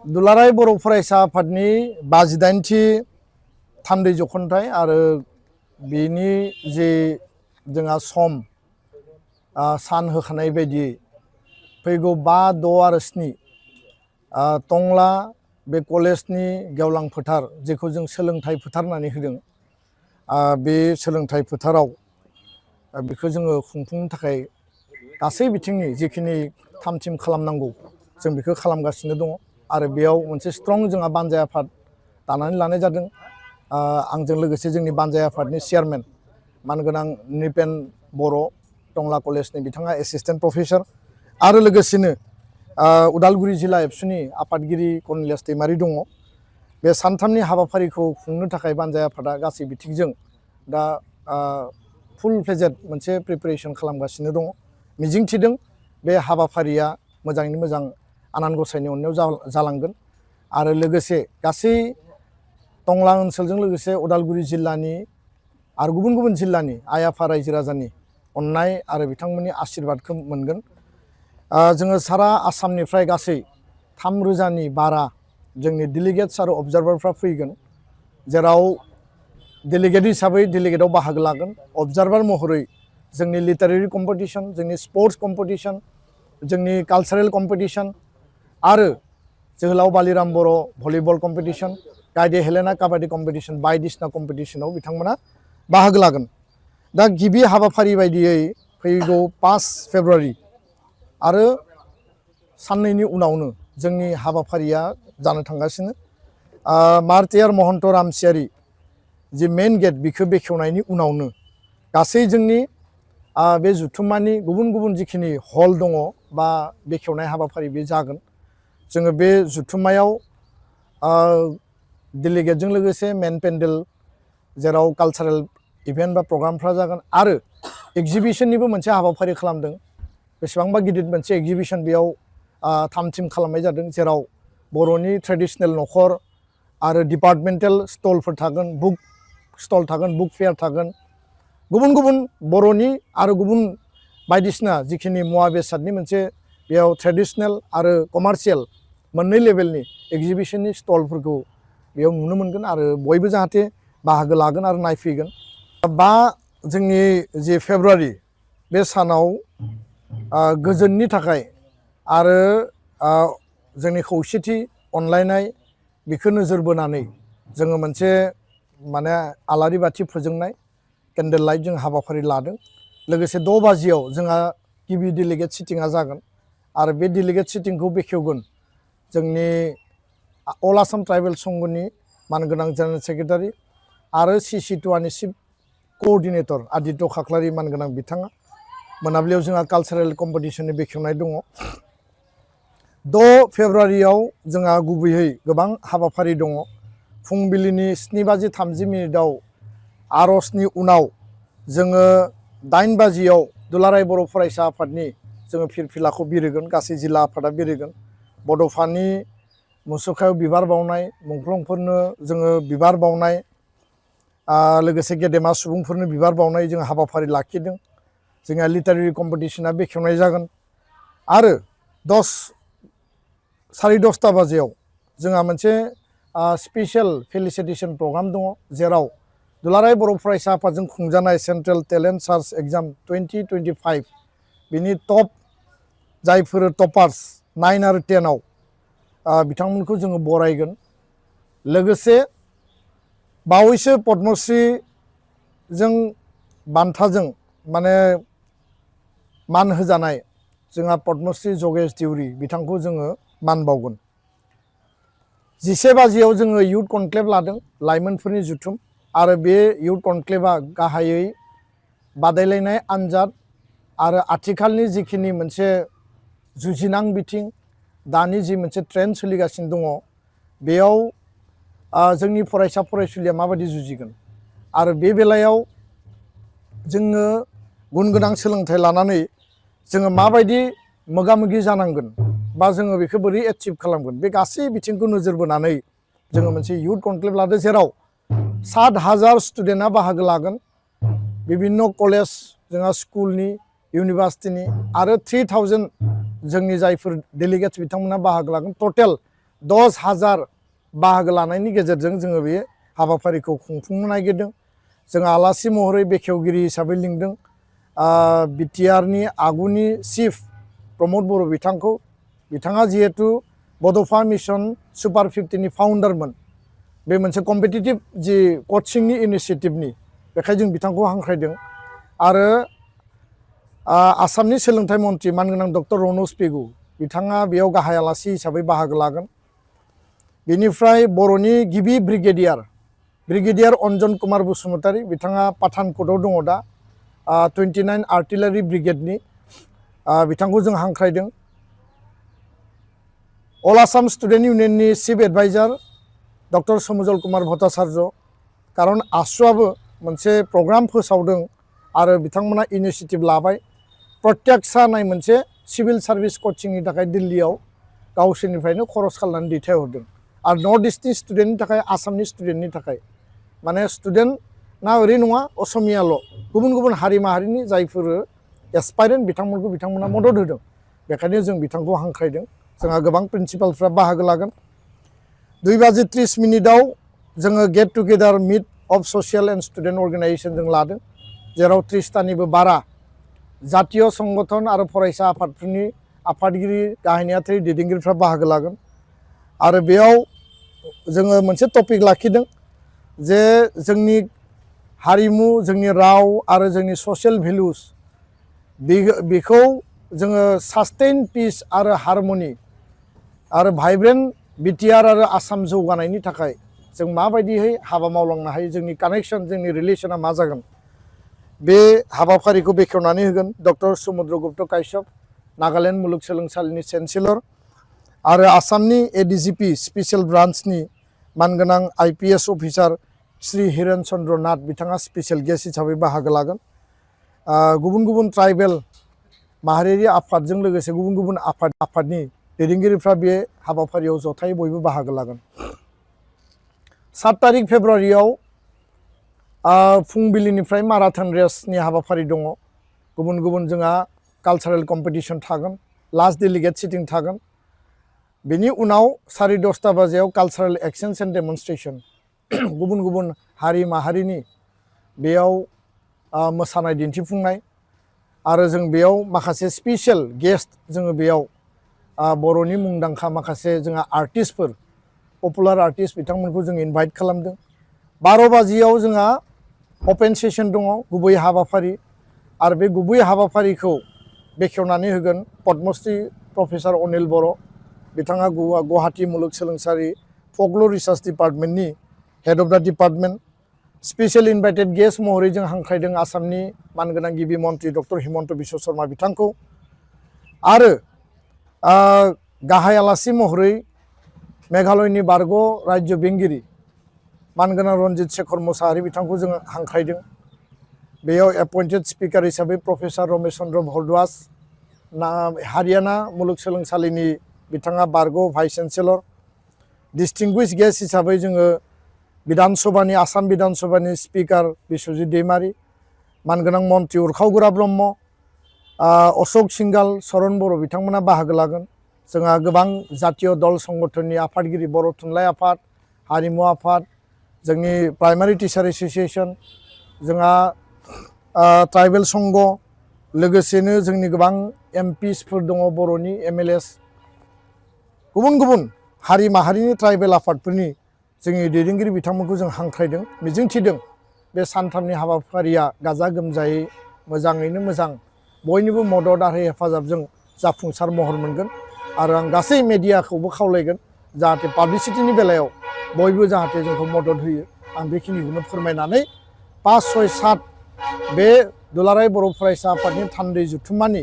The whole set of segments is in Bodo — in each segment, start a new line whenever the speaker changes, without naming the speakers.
दुलाराय बर' फरायसा आफादनि 58थि थान्दै जखनथाइ आरो बेनि जे जोंहा सम सान होखानाय बायदियै फैगौ 5, 6 आरो 7 टंला बे कलेजनि गेवलां फोथार जेखौ जों सोलोंथाइ फोथार होननानै होदों बे सोलोंथाइ फोथाराव बेखौ जोङो खुंफुंनो थाखाय गासै बिथिंनि जिखिनि थाम-थिम खालामनांगौ जों बेखौ खालामगासिनो दङ आरो बेयाव मोनसे स्ट्रं जोंहा बानजाय आफाद दानानै लानाय जादों आंजों लोगोसे जोंनि बानजाय आफादनि चेयारमेन मानगोनां निपेन बर' टंला कलेजनि बिथाङा एसिस्टेन्ट प्रफेसर आरो लोगोसेनो उदालगुरि जिल्ला एबसुनि आफादगिरि कर्नेलियास दैमारि दङ बे सानथामनि हाबाफारिखौ खुंनो थाखाय बानजाय आफादा गासै बिथिंजों दा फुल फ्लेजेड मोनसे प्रिपेरेसन खालामगासिनो दङ मिजिंथिदों बे हाबाफारिया मोजाङैनो मोजां आनान गसाइनि अननायाव जालांगोन आरो लोगोसे गासै टंला ओनसोलजों लोगोसे उदालगुरि जिल्लानि आरो गुबुन गुबुन जिल्लानि आइ आफा रायजो राजानि अननाय आरो बिथांमोननि आशीर्बादखौ मोनगोन जोङो सारा आसामनिफ्राय गासै 3,000नि बारा जोंनि डेलिगेट्स आरो अबजार्भारफ्रा फैगोन जेराव डेलिगेट हिसाबै डेलिगेटआव बाहागो लागोन अबजार्भार महरै जोंनि लिटारेरि कम्पिटिशन जोंनि स्पर्ट्स कम्पिटिशन जोंनि कालचारेल कम्पिटिशन आरो जोहोलाव बालिराम बर' भलिबल कम्पिटिशन गायदे हेलेना काबादि कम्पिटिशन बायदिसिना कम्पिटिशनाव बिथांमोना बाहागो लागोन दा गिबि हाबाफारि बायदियै फैगौ 5 फेब्रुवारि आरो साननैनि उनावनो जोंनि हाबाफारिया जानो थांगासिनो मार्टियार महन्त रामसियारि जि मेन गेट बिखौ बेखेवनायनि उनावनो गासै जोंनि बे जुथुम्मानि गुबुन गुबुन जिखिनि हल दङ बा बेखेवनाय हाबाफारि बे जागोन जोङो बे जुथुम्मायाव डेलिगेटजों लोगोसे मेन पेन्डेल जेराव कालचारेल इभेन्ट बा प्रग्रामफ्रा जागोन आरो एक्जिबिशननिबो मोनसे हाबाफारि खालामदों बेसेबांबा गिदिर मोनसे एक्जिबिशन बेयाव थाम-थिम खालामनाय जादों जेराव बर'नि ट्रेडिशनेल न'खर आरो डिपार्टमेन्टेल स्टलफोर थागोन बुक स्टल थागोन बुक फेयार थागोन गुबुन गुबुन बर'नि आरो गुबुन बायदिसिना जिखिनि मुवा बेसादनि मोनसे बेयाव ट्रेडिशनेल आरो कमार्शियेल मोननै लेभेलनि एक्जिबिशननि स्टलफोरखौ बेयाव नुनो मोनगोन आरो बयबो जाहाथे बाहागो लागोन आरो नायफैगोन 5 जोंनि जे फेब्रुवारि बे सानाव गोजोननि थाखाय आरो जोंनि खौसेथि अनलायनाय बेखौ नोजोर बोनानै जोङो मोनसे माने आलारि बाथि फोजोंनाय केन्डेल लाइट जों हाबाफारि लादों लोगोसे 6 बाजियाव जोंहा गिबि डेलिगेट सिटिंआ जागोन आरो बे डेलिगेट सिटिंखौ बेखेवगोन जोंनि अल आसाम ट्राइबेल संघनि मानगोनां जेनेरेल सेक्रेटारि आरो CC2नि चिफ कअर्डिनेटर आदित्य खाख्लारि मानगोनां बिथाङा मोनाबिलियाव जोंहा कालचारेल कम्पिटिशननि बेखेवनाय दङ 6 फेब्रुवारियाव जोंहा गुबैयै गोबां हाबाफारि दङ फुंबिलिनि 7:30 आर'जनि उनाव जोङो 8 बाजियाव दुलाराय बर' फरायसा आफादनि जोङो फिरफिलाखौ बिरहोगोन गासै जिल्ला आफादा बिरहोगोन बड'फानि मुसुखायाव बिबार बावनाय मुंख्लंफोरनो जोङो बिबार बावनाय लोगोसे गेदेमा सुबुंफोरनो बिबार बावनाय जों हाबाफारि लाखिदों जोंहा लिटारेरि कम्पिटिशना बेखेवनाय जागोन आरो 10:30 बाजियाव जोंहा मोनसे स्पेशल फेलिसिटेसन प्रग्राम दङ जेराव दुलाराय बर' फरायसा आफादजों खुंजानाय सेन्ट्रेल टेलेन्ट सार्च एग्जाम 2025 बिनि टप जायफोर टपार्स 9 आरो 10 बिथांमोनखौ जोङो बरायगोन लोगोसे बावैसो पद्मश्रीजों बान्थाजों माने मान होजानाय जोंहा पद्मश्री जगेश देउरि बिथांखौ जोङो मान बावगोन 11 बाजियाव जोङो इयुथ कनक्लेभ लादों लाइमोनफोरनि जुथुम आरो बे इयुथ कनक्लेभआ गाहायै बादायलायनाय आनजाद आरो आथिखालनि जिखिनि मोनसे जुजिनां बिथिं दानि जि मोनसे ट्रेन्ड सोलिगासिनो दङ बेयाव जोंनि फरायसा फरायसुलिया माबायदि जुजिगोन आरो बे बेलायाव जोङो गुन गोनां सोलोंथाइ लानानै जोङो माबायदि मोगा-मोगि जानांगोन बा जोङो बेखौ बोरै एचिभ खालामगोन बे गासै बिथिंखौ नोजोर बोनानै जोङो मोनसे इयुथ कनक्लेभ लादों जेराव 7,000 स्टुडेन्टआ बाहागो लागोन बिभिन्न कलेज जोंहा स्कुलनि इउनिभार्सिटिनि आरो 3,000 जोंनि जायफोर डेलिगेट्स बिथांमोना बाहागो लागोन टटेल 10,000 बाहागो लानायनि गेजेरजों जोङो बे हाबाफारिखौ खुंफुंनो नागिरदों। जों आलासि महरै बेखेवगिरि हिसाबै लिंदों बिटिआरनि आगुनि चिफ प्रमद बर' बिथांखौ। बिथाङा जिहेतु बड'फा मिशन सुपार 50नि फाउन्डारमोन, बे मोनसे कम्पिटिटिभ जि कचिंनि इनिसियेटिभनि, बेखायनो जों बिथांखौ हांख्रायदों। आरो आसामनि सोलोंथाइ मन्थ्रि मानगोनां डक्टर रनज पेगु बिथाङा बेयाव गाहाय आलासि हिसाबै बाहागो लागोन। बेनिफ्राय बर'नि गिबि ब्रिगेडियार अन्जन कुमार बसुमतारी बिथाङा पाठानकटआव दङ दा, 29 आर्टिलारि ब्रिगेडनि, बिथांखौ जों हांख्रायदों। अल आसाम स्टुडेन्ट इउनियननि chief adviser doctor Samujjal Kumar Bhattacharya, खारन आसुआबो मोनसे प्रग्राम फोसावदों आरो बिथांमोना इनिसियेटिभ लाबाय। प्रत्यक्षा नाय मोनसे सिभिल सार्भिस कचिंनि थाखाय दिल्लीयाव गावसोरनिफ्रायनो खरस खालामनानै दैथायहरदों। आरो नर्थ इस्टनि स्टुडेन्टनि थाखाय, आसामनि स्टुडेन्टनि थाखाय, माने स्टुडेन्टना ओरै नङा असमियाल', गुबुन गुबुन हारि माहारिनि जायफोर एसपायरेन्ट बिथांमोना मदद होदों। बेखायनो जों बिथांखौ हांख्रायदों। जोंहा गोबां प्रिन्सिपालफ्रा बाहागो लागोन। 2:30 जोङो get together meet of social and student organisation जों लादों, जेराव 30तानिबो बारा जातीय संगठन आरो फरायसा आफादफोरनि आफादगिरि, गाहाय नेहाथारि दैदेनगिरिफ्रा बाहागो लागोन। आरो बेयाव जोङो मोनसे टपिक लाखिदों जे जोंनि हारिमु, जोंनि राव आरो जोंनि ससियेल भेलुस, बेखौ जोङो सास्टेइन पिस आरो हारमनि आरो भाइब्रेन्ट बिटिआर आरो आसाम जौगानायनि थाखाय जों माबायदियै हाबा मावलांनो हायो, जोंनि कानेक्सन, जोंनि रिलेसना मा जागोन, बे हाबाफारिखौ बेखेवनानै होगोन डक्टर समुद्र गुप्त काश्यप, नागालेण्ड मुलुगसोलोंसालिनि चेन्सेलर, आरो आसामनि एडिजिपि स्पेसियेल ब्रान्चनि मानगोनां IPS अफिसार श्री हिरेन चन्द्र नाथ बिथाङा स्पेसियेल गेस्ट हिसाबै बाहागो लागोन। गुबुन गुबुन ट्राइबेल माहारियारि आफादजों लोगोसे गुबुन गुबुन आफादनि दैदेनगिरिफ्रा बे हाबाफारियाव जथायै बयबो बाहागो लागोन। 7 फेब्रुवारियाव फुंबिलिनिफ्राय माराथन रेसनि हाबाफारि दङ। गुबुन गुबुन जोंहा कालचारेल कम्पिटिसन थागोन, लास्ट डेलिगेट सिटिं थागोन। बेनि उनाव 10:30 कालचारेल एक्सचेन्ज एन्ड डेमनस्ट्रेसन, गुबुन गुबुन हारि माहारिनि बेयाव मोसानाय दिन्थिफुंनाय, आरो जों बेयाव माखासे स्पेसियेल गेस्ट, जोङो बेयाव बर'नि मुंदांखा माखासे जोंहा आर्टिस्टफोर, पपुलार आर्टिस्ट बिथांमोनखौ जों इनभाइट खालामदों। 12 जोंहा अपेन सेसन दङ, गुबै हाबाफारि, आरो बे गुबै हाबाफारिखौ बेखेवनानै होगोन पद्मश्री प्रफेसर अनिल बर', बिथाङा गुवाहाटी मुलुगसोलोंसालि फकलर रिसार्च डिपार्टमेन्टनि head of the department. Special invited guest महरै जों हांख्रायदों आसामनि मानगोनां गिबि मन्त्रि डक्टर हिमन्त बिश्व शर्मा बिथांखौ। आरो गाहाय आलासि महरै मेघालयनि बारग' राज्यो बेंगिरि मानगोनां रन्जित शेखर मोसाहारि बिथांखौ जों हांख्रायदों। बेयाव एपइन्टेड स्पिकार हिसाबै प्रफेसर रमेश चन्द्र भरद्वाज, हारियाना मुलुगसोलोंसालिनि बिथाङा बारग' भाइस चेन्सेलर। डिस्टिंगुइश गेस्ट हिसाबै जोङो आसाम बिधान सभानि स्पिकार बिश्वजित दैमारि, मानगोनां मन्त्रि उरखावगोरा ब्रह्म, अशोक सिंगाल, सरन बर' बिथांमोना बाहागो लागोन। जोंहा गोबां जातीय दल संगठननि आफादगिरि, बर' थुनलाइ आफाद, हारिमु आफाद, जोंनि प्राइमारि टिचार एस'सिएसन, जोंहा ट्राइबेल संघ, लोगोसेनो जोंनि गोबां MPsफोर दङ, बर'नि MLAs, गुबुन गुबुन हारि माहारिनि ट्राइबेल आफादफोरनि जोंनि दैदेनगिरि बिथांमोनखौ जों हांख्रायदों। मिजिंथिदों बे सानथामनि हाबाफारिया गाजा गोमजायै मोजाङैनो मोजां बयनिबो मदद आरो हेफाजाबजों जाफुंसार महर मोनगोन। आरो आं गासै मेडियाखौबो खावलायगोन जाहाथे पाब्लिसिटिनि बेलायाव बयबो जाहाथे जोंखौ मदद होयो। आं बेखिनिखौनो फोरमायनानै 5, 6, 7 बे दुलाराय बर' फरायसा आफादनि थान्दै जुथुम्मानि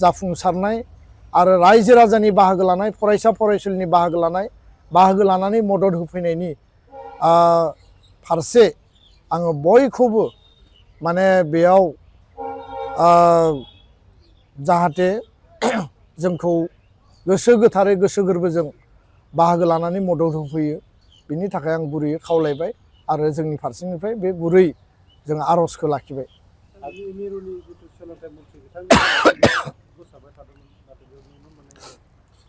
जाफुंसारनाय आरो रायजो राजानि बाहागो लानाय, फरायसा फरायसुलिनि बाहागो लानानै मदद होफैनायनि फारसे आङो बयखौबो माने बेयाव जाहाथे जोंखौ गोसो गोथारै, गोसो गोरबोजों बाहागो लानानै मदद होफैयो, बिनि थाखाय आं गुरैयै खावलायबाय आरो जोंनि फारसेनिफ्राय बे गुरै जों आर'जखौ लाखिबाय।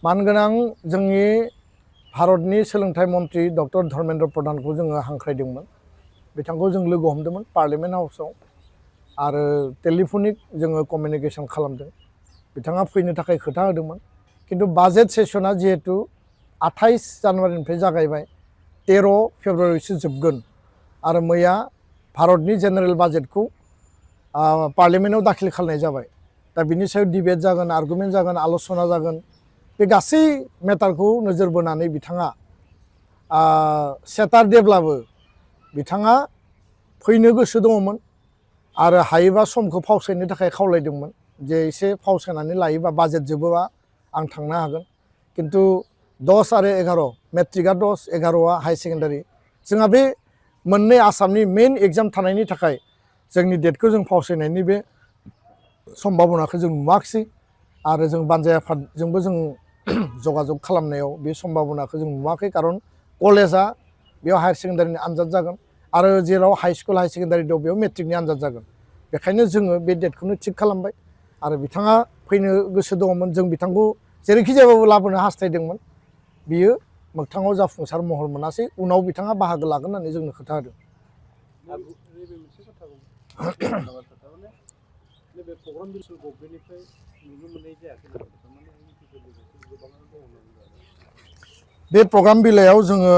मानगोनां जोंनि भारतनि सोलोंथाइ मन्त्रि डक्टर धर्मेन्द्र प्रधानखौ जोङो हांख्रायदोंमोन बिथांखौ जों लोगो हमदोंमोन पार्लियामेन्ट हाउसआव आरो टेलिफनिक जोङो कमिउनिकेसन खालामदों बिथाङा फैनो थाखाय खोथा होदोंमोन किन्तु बाजेट सेसना जिहेतु 28 जानुवारिनिफ्राय जागायबाय 13 फेब्रुवारिसो जोबगोन आरो मैया भारतनि जेनेरेल बाजेटखौ पार्लियामेन्टआव दाखिल खालामनाय जाबाय दा बिनि सायाव डिबेट जागोन आर्गुमेन्ट जागोन आलोचना जागोन बे गासै मेटारखौ नोजोर बोनानै बिथाङा सेटारडेब्लाबो बिथाङा फैनो गोसो दङमोन आरो हायोबा समखौ फावसायनो थाखाय खावलायदोंमोन जे एसे फावसायनानै लायोबा बाजेट जोबोबा आं थांनो हागोन किन्तु 10 आरो 11 मेट्रिकआ 10 11आ हाई सेकेन्डारि जोंहा बे मोननै आसामनि मेइन एग्जाम थानायनि थाखाय जोंनि डेटखौ जों फावसायनायनि बे सम्भाबनाखौ जों नुवाखिसै आरो जों बानजाय आफादजोंबो जों जगाजग खालामनायाव बे सम्भाबनाखौ जों नुवाखै खारन कलेजा बेयाव हायार सेकेन्डारिनि आनजाद जागोन आरो जेराव हाई स्कुल हाई सेकेन्डारि दं बेयाव मेट्रिकनि आनजाद जागोन बेखायनो जोङो बे डेटखौनो थिग खालामबाय आरो बिथाङा फैनो गोसो दङमोन जों बिथांखौ जेरैखि जायाबाबो लाबोनो हास्थायदोंमोन बियो मोगथाङाव जाफुंसार महर मोनासै उनाव बिथाङा बाहागो लागोन होननानै जोंनो खोथा होदों बे प्रग्राम बिलाइयाव जोङो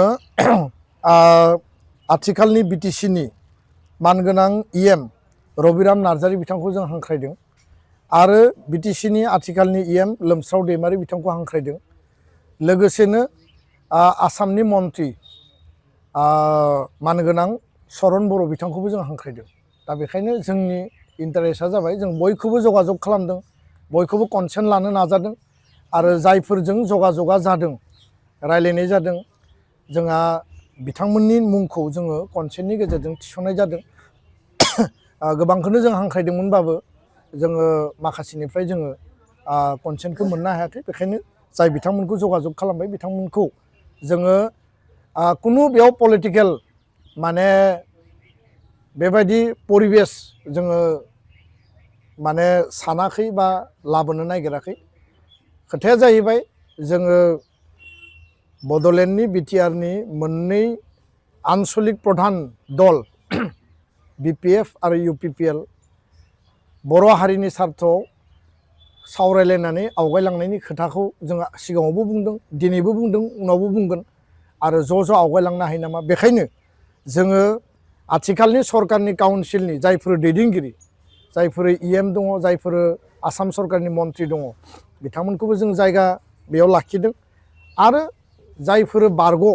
आथिखालनि बिटिसिनि मानगोनां इएम रबिराम नार्जारी बिथांखौ जों हांख्रायदों आरो बिटिसिनि आथिखालनि इएम लोमस्राव दैमारी बिथांखौ हांख्रायदों लोगोसेनो आसामनि मन्त्रि मानगोनां सरन बर' बिथांखौबो जों हांख्रायदों दा बेखायनो जोंनि इन्टारेस्टआ जाबाय जों बयखौबो जगाजग खालामदों बयखौबो कनसेन्ट लानो नाजादों आरो जायफोरजों जगाजगा जादों रायलायनाय जादों जोंहा बिथांमोननि मुंखौ जोङो कनसेन्टनि गेजेरजों थिसननाय जादों गोबांखौनो जों हांख्रायदोंमोनबाबो जोङो माखासेनिफ्राय जोङो कनसेन्टखौ मोननो हायाखै बेखायनो जाय बिथांमोनखौ जगाजग खालामबाय बिथांमोनखौ जोङो कुनु बेयाव पलिटिकेल माने बेबायदि परिबेस जोङो माने सानाखै बा लाबोनो नागिराखै खोथाया जाहैबाय जोङो बड'लेण्डनि बिटिआरनि मोननै आनसलिक प्रधान दल बिपिएफ आरो इउपिपिएल बर' हारिनि सार्थआव सावरायलायनानै आवगायलांनायनि खोथाखौ जों सिगाङावबो बुंदों दिनैबो बुंदों उनावबो बुंगोन आरो ज' आवगायलांनो हायो नामा बेखायनो जोङो आथिखालनि सरकारनि काउन्सिलनि जायफोर दैदेनगिरि जायफोर इएम दङ जायफोर आसाम सरकारनि मन्त्रि दङ बिथांमोनखौबो जों जायगा बेयाव लाखिदों आरो जायफोर बारग'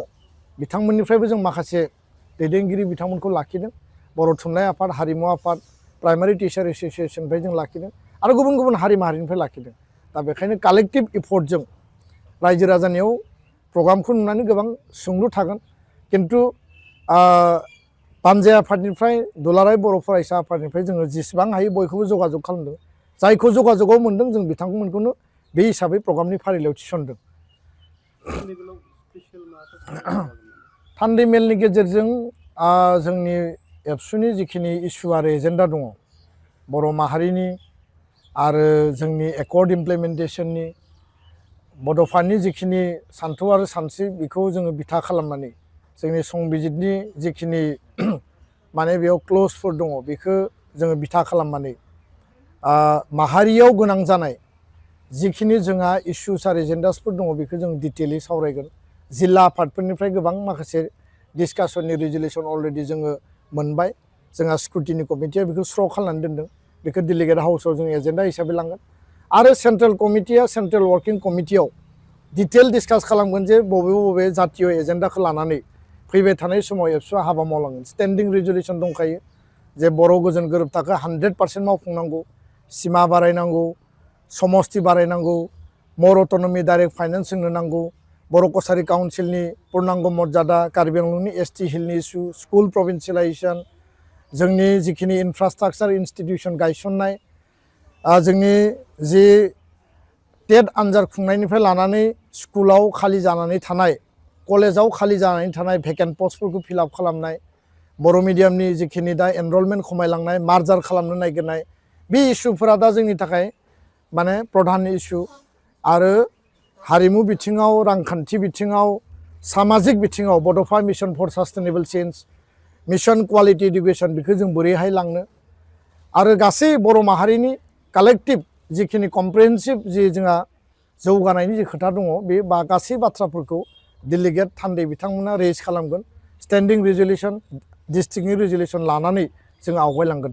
बिथांमोननिफ्रायबो जों माखासे दैदेनगिरि बिथांमोनखौ लाखिदों बर' थुनलाइ आफाद हारिमु आफाद प्राइमारि टिचार एस'सिएशननिफ्राय जों लाखिदों आरो गुबुन गुबुन हारि माहारिनिफ्राय लाखिदों दा बेखायनो कालेक्टिभ एफर्टजों रायजो राजानियाव प्रग्रामखौ नुनानै गोबां सोंलु थागोन किन्तु बानजाय आफादनिफ्राय दुलाराय बर' फरायसा आफादनिफ्राय जोङो जेसेबां हायो बयखौबो जगाजग खालामदों जायखौ जगाजगआव मोन्दों जों बिथांमोनखौनो बे हिसाबै प्रग्रामनि फारिलाइयाव थिसनदों थान्दै मेलनि गेजेरजों जोंनि एबसुनि जिखिनि इस्यु आरो एजेन्डा दङ बर' माहारिनि आरो जोंनि एकर्ड इमप्लिमेन्टेसननि बड'फानि जिखिनि सान्थौ आरो सानस्रि बेखौ जोङो बिथा खालामनानै जोंनि संबिजितनि जिखिनि माने बेयाव क्लजफोर दङ बेखौ जोङो बिथा खालामनानै माहारियाव गोनां जानाय जिखिनि जोंहा इस्युस आरो एजेन्डासफोर दङ बेखौ जों डिटेलि सावरायगोन जिल्ला आफादफोरनिफ्राय गोबां माखासे डिसकासननि रिजुलेसन अलरेडि जोङो मोनबाय जोंहा स्क्रुटिनि कमिटिया बेखौ स्र' खालामनानै दोनदों बेखौ डेलिगेट हाउसआव जों एजेन्डा हिसाबै लांगोन आरो सेन्ट्रेल कमिटिया सेन्ट्रेल वार्किं कमिटियाव डिटेल डिसकास खालामगोन जे बबे जातीय एजेन्डाखौ लानानै फैबाय थानाय समाव एबसुआ हाबा मावलांगोन स्टेन्डिं रिजुलेसन दंखायो जे बर' गोजोन गोरोबथाखौ 100% मावफुंनांगौ सिमा बारायनांगौ समस्ति बारायनांगौ मर अट'नमि डाइरेक्ट फाइनेन्स होनो नांगौ बर' कसारि काउन्सिलनि पुर्नांग मर्यादा कार्बि आंलंनि एसटि हिलनि इस्यु स्कुल प्रभिन्सियेलाइजेसन जोंनि जिखिनि इनफ्रास्ट्राक्चार इन्स्टिटिउसन गायसननाय जोंनि जि टेट आनजाद खुंनायनिफ्राय लानानै स्कुलाव खालि जानानै थानाय कलेजाव खालि जानानै थानाय भेकेन्ट पस्टफोरखौ फिलआप खालामनाय बर' मिडियामनि जिखिनि दा एनरलमेन्ट खमायलांनाय मार्जार खालामनो नागिरनाय बे इस्युफोरा दा जोंनि थाखाय माने प्रधान इस्यु आरो हारिमु बिथिङाव रांखान्थि बिथिङाव सामाजिक बिथिङाव Bodofa mission for sustainable change mission quality education बेखौ जों बोरैहाय लांनो आरो गासै बर' माहारिनि कालेक्टिभ जिखिनि कमप्रिहेन्सिभ जि जोंहा जौगानायनि जि खोथा दङ बे गासै बाथ्राफोरखौ डेलिगेट थान्दै बिथांमोना रेज खालामगोन स्टेन्डिं रेजलिउसन डिस्ट्रिक्टनि रेजलिउसन लानानै जों आवगायलांगोन।